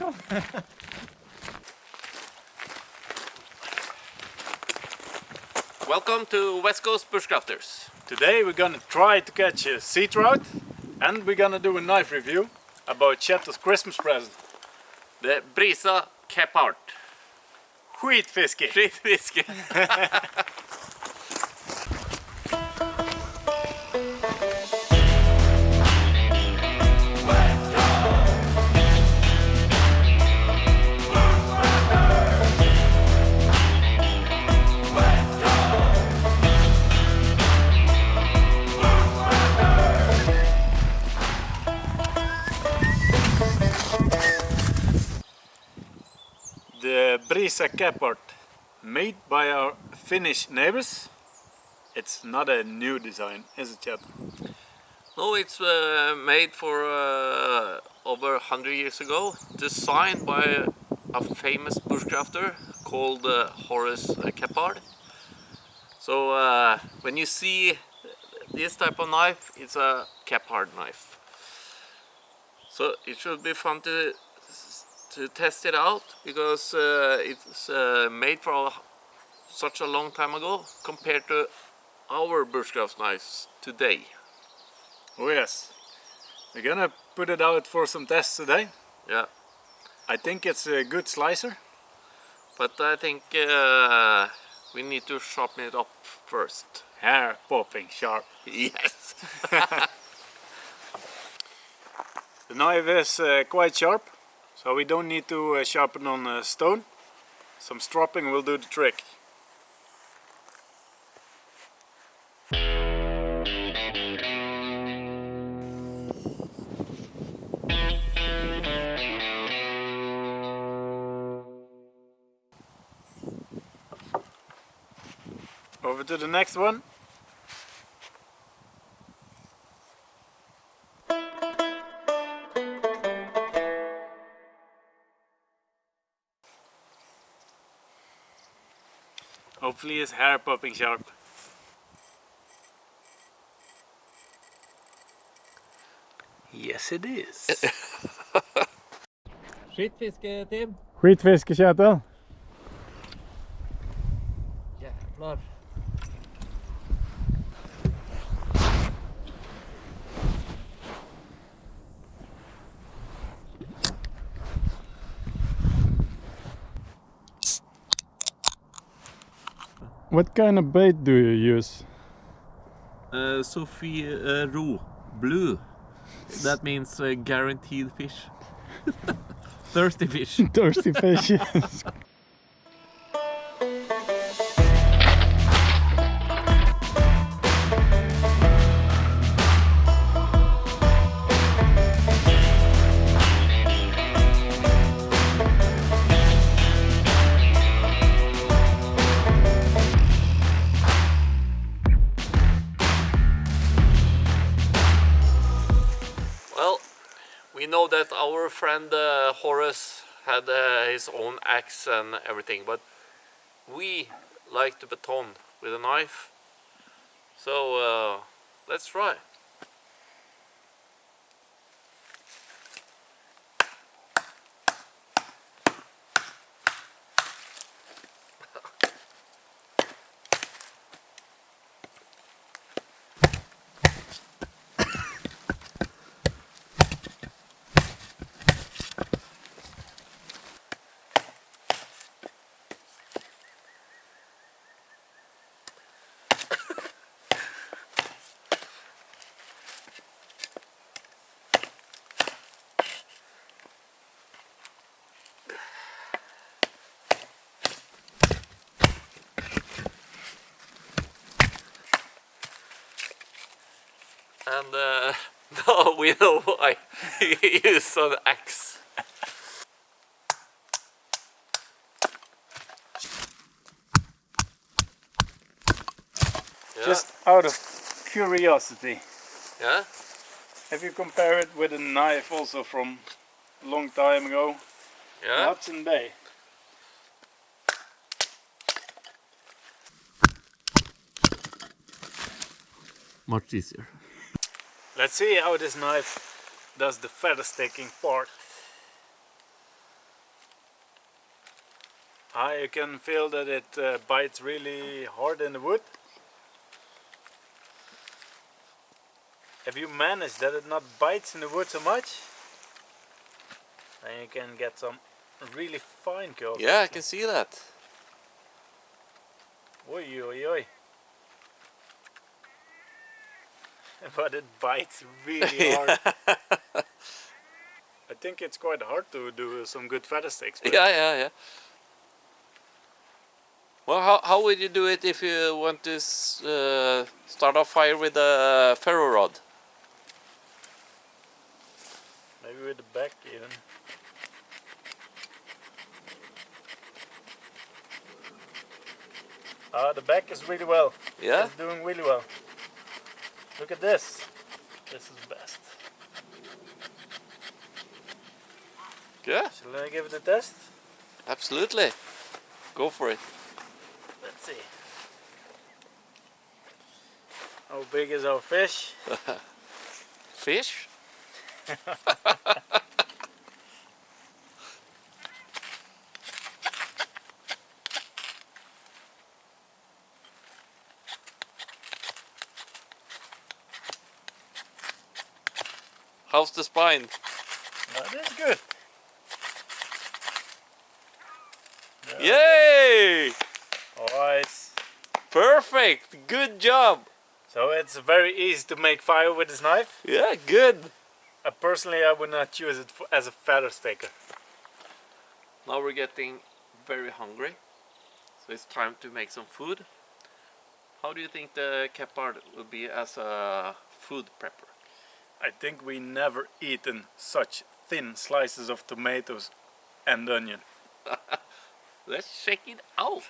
know. Welcome to West Coast Bushcrafters. Today we're gonna try to catch a sea trout and we're gonna do a knife review about Chet's Christmas present. The Brisa Kephart. Skitfiske! Skitfiske. The Brisa Kephart, made by our Finnish neighbors. It's not a new design, is it, Chet? No, it's made for over 100 years ago. Designed by a famous bushcrafter called Horace Kephart. So when you see this type of knife, it's a Kephart knife. So it should be fun to test it out, because it's made for such a long time ago compared to our bushcraft knives today. Oh yes, we're gonna put it out for some tests today. Yeah, I think it's a good slicer. but I think we need to sharpen it up first. Hair popping sharp. Yes. The knife is quite sharp, so we don't need to sharpen on a stone. Some stropping will do the trick. Over to the next one. Hopefully it's hair popping sharp. Yes it is. Skitfiske, Tim. Skitfiske, Kjetil. Jävlar. What kind of bait do you use? Sophie Ro Blue. That means guaranteed fish. Thirsty fish. Thirsty fish, yes. Well, we know that our friend Horace had his own axe and everything, but we like to baton with a knife. So let's try. And now we know why he used an axe. Yeah. Just out of curiosity, Yeah? if you compare it with a knife also from a long time ago, Yeah? Hudson Bay. Much easier. Let's see how this knife does the feather sticking part. You can feel that it bites really hard in the wood. If you manage that it not bites in the wood so much, then you can get some really fine curls. Yeah, I can see that. Oi, oi, oi. But it bites really hard. I think it's quite hard to do some good feather sticks. Yeah. Well, how would you do it if you want to start a fire with a ferro rod? Maybe with the back even. The back is really well. Yeah? It's doing really well. Look at this. This is best. Yeah, Shall I give it a test? absolutely. Go for it. Let's see. How big is our fish? Fish? How's the spine? That is good. Yay! Alright. Perfect! Good job! So it's very easy to make fire with this knife. Yeah, good. Personally, I would not use it as a feather sticker. Now we're getting very hungry, so it's time to make some food. How do you think the Kephart will be as a food prepper? I think we never eaten such thin slices of tomatoes and onion. Let's check it out.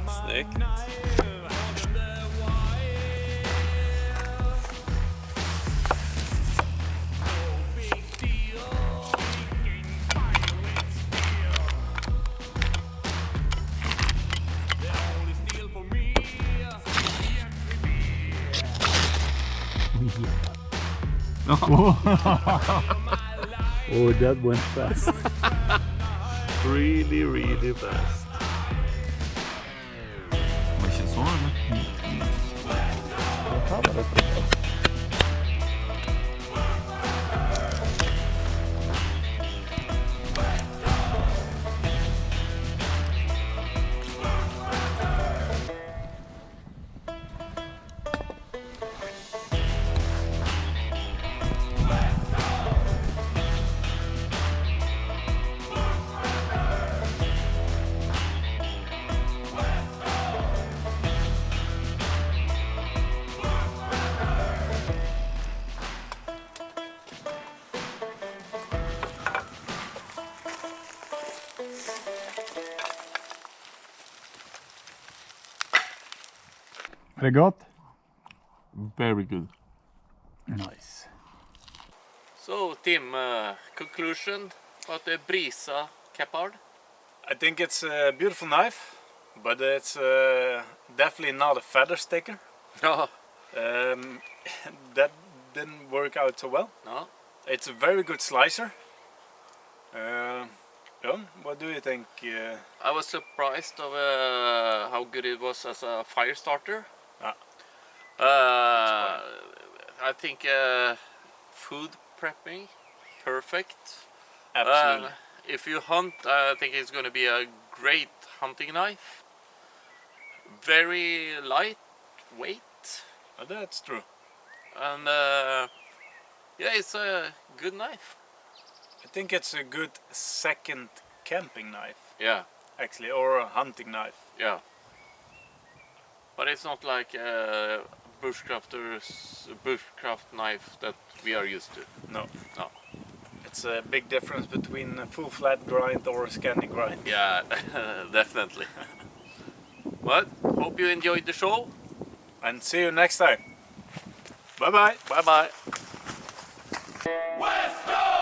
Snyggt. Oh, that went fast. Really, really fast. Det känns så eller? Är det gott? Very good. Nice. So, Tim, conclusion about the Brisa Kephart? I think it's a beautiful knife, but it's definitely not a feather sticker. No. That didn't work out so well. No. It's a very good slicer. John, what do you think? I was surprised of how good it was as a fire starter. I think food prepping, perfect. Absolutely. If you hunt, I think it's going to be a great hunting knife. Very lightweight, That's true. and yeah, it's a good knife. I think it's a good second camping knife, Yeah, actually, or a hunting knife. yeah. But it's not like bushcraft knife that we are used to. No. No. It's a big difference between a full flat grind or a scanning grind. Yeah, definitely. But hope you enjoyed the show. And see you next time. Bye bye. Bye bye. West Coast!